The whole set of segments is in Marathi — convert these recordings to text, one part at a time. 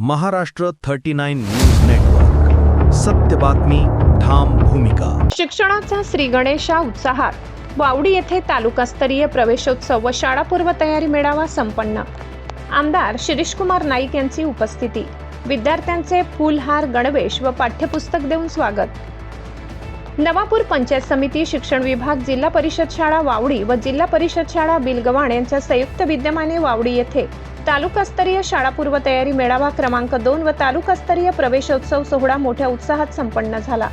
महाराष्ट्र 39 न्यूज नेटवर्क, सत्य बातमी, ठाम भूमिका। शिक्षणाचा श्री गणेशा उत्साहात वावडी येथे तालुकास्तरीय प्रवेशोत्सव व शाळापूर्व तयारी मेळावा संपन्न। आमदार शिरीषकुमार नाईक यांची उपस्थिती, विद्यार्थ्यांचे फुलहार, गणवेश व पाठ्यपुस्तक देऊन स्वागत। नवापूर पंचायत समिती, शिक्षण विभाग, जिल्हा परिषद शाळा वावडी व जिल्हा परिषद शाळा बिलगव्हाण यांच्या संयुक्त विद्यमाने वावडी येथे तालुकास्तरीय शाळापूर्व तयारी मेळावा क्रमांक 2 व तालुकास्तरीय प्रवेशोत्सव सोहळा मोठ्या उत्साहात संपन्न झाला।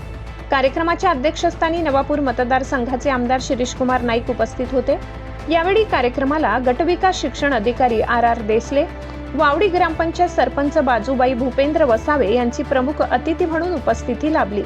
कार्यक्रमाच्या अध्यक्षस्थानी नवापूर मतदारसंघाचे आमदार शिरीषकुमार नाईक उपस्थित होते। यावेळी कार्यक्रमाला गटविकास शिक्षण अधिकारी RR देसले, वावडी ग्रामपंचायत सरपंच बाजूबाई भूपेंद्र वसावे यांची प्रमुख अतिथी म्हणून उपस्थिती लाभली।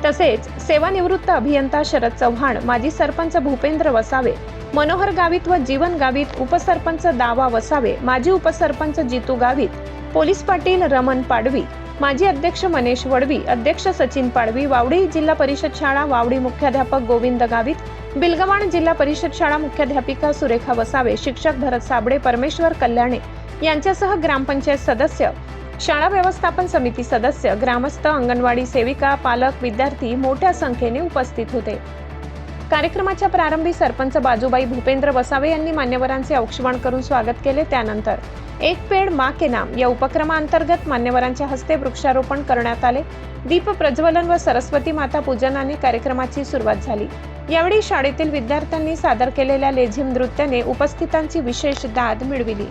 तसेच सेवानिवृत्त अभियंता शरद चव्हाण, माजी सरपंच भूपेंद्र वसावे, मनोहर गावित व जीवन गावित, उपसरपंच दावा वसावे, माजी उपसरपंच जितू गावित, पोलीस पाटील रमण पाडवी, माजी अध्यक्ष मनेश वडवी, अध्यक्ष सचिन पाडवी, वावडी जिल्हा परिषद शाळा वावडी मुख्याध्यापक गोविंद गावित, बिलगव्हाण जिल्हा परिषद शाळा मुख्याध्यापिका सुरेखा वसावे, शिक्षक भरत साबळे, परमेश्वर कल्याणे यांच्यासह ग्रामपंचायत सदस्य, शाळा व्यवस्थापन समिती सदस्य, ग्रामस्थ, अंगणवाडी सेविका, पालक, विद्यार्थी मोठ्या संख्येने उपस्थित होते। कार्यक्रमाच्या प्रारंभी सरपंच बाजूबाई भूपेंद्र वसावे यांनी मान्यवरांचे औक्षवण करून स्वागत केले। त्यानंतर एक पेड़ मां के नाम या उपक्रमांतर्गत मान्यवरांच्या हस्ते वृक्षारोपण करण्यात आले। दीप प्रज्वलन व सरस्वती माता पूजनाने कार्यक्रमाची सुरुवात झाली। यावेळी शाळेतील विद्यार्थ्यांनी सादर केलेल्या लेझिम नृत्याने उपस्थितांची विशेष दाद मिळविली।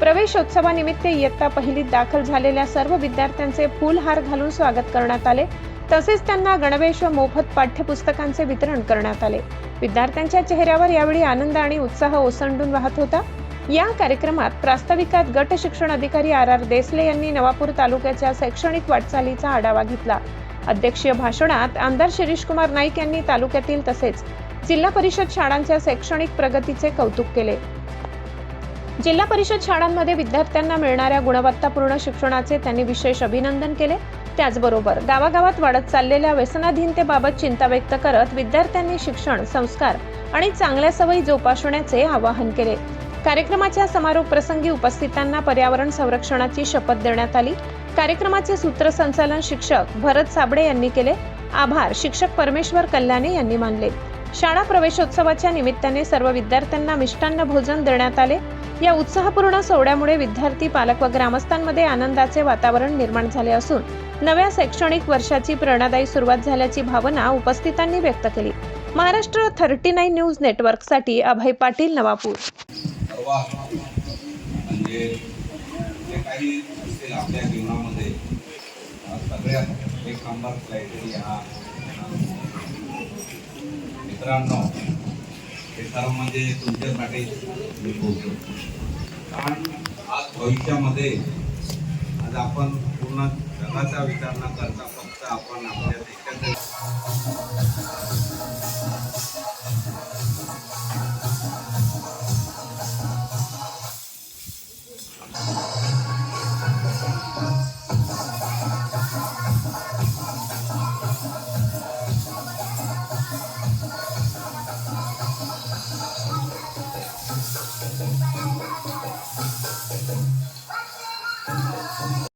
प्रवेशोत्सवानिमित्त इयत्ता पहिलीत दाखल झालेल्या सर्व विद्यार्थ्यांचे फुलहार घालून स्वागत करण्यात आले। तसेच त्यांना गणवेश व मोफत पाठ्यपुस्तकांचे वितरण करण्यात आले। विद्यार्थ्यांच्या चेहऱ्यावर यावेळी आनंद आणि उत्साह ओसंडून वाहत होता। या कार्यक्रमात प्रास्ताविकात गट शिक्षण अधिकारी RR देसले यांनी नवापूर तालुक्याच्या शैक्षणिक वाटचालीचा आढावा घेतला। अध्यक्षीय भाषणात आमदार शिरीषकुमार नाईक यांनी तालुक्यातील तसेच जिल्हा परिषद शाळांच्या शैक्षणिक प्रगतीचे कौतुक केले। जिल्हा परिषद शाळांमध्ये विद्यार्थ्यांना मिळणाऱ्या गुणवत्तापूर्ण शिक्षणाचे त्यांनी विशेष अभिनंदन केले। त्याचबरोबर गावागावात वाढत चाललेल्या व्यसनाधीनतेबाबत चिंता व्यक्त करत विद्यार्थ्यांनी शिक्षण, संस्कार आणि चांगल्या सवयी जोपासण्याचे आवाहन केले। कार्यक्रमाच्या समारोप प्रसंगी उपस्थितांना पर्यावरण संरक्षणाची शपथ देण्यात आली। कार्यक्रमाचे सूत्रसंचालन शिक्षक भरत साबळे यांनी केले। आभार शिक्षक परमेश्वर कल्याणे यांनी मानले। शाळा प्रवेशोत्सवाच्या निमित्ताने सर्व विद्यार्थ्यांना मिष्टान्न भोजन देण्यात आले। या उत्साहपूर्ण सोहळ्यामुळे विद्यार्थी, पालक व ग्रामस्थांमध्ये आनंदाचे वातावरण निर्माण झाले असून नव्या शैक्षणिक वर्षाची प्रेरणादायी सुरुवात झाल्याची भावना उपस्थितांनी व्यक्त केली। महाराष्ट्र 39 न्यूज नेटवर्क साठी अभय पाटील, नवापूर। म्हणजे जे काही असेल आपल्या जीवनामध्ये सगळ्यात एक नंबर क्रायटेरिया मित्रांनो, हे सर्व म्हणजे तुमच्यासाठी मी बोलतो। कारण आज भविष्यामध्ये आज आपण पूर्ण जगाचा विचार न करता फक्त आपण आपल्या देशाचे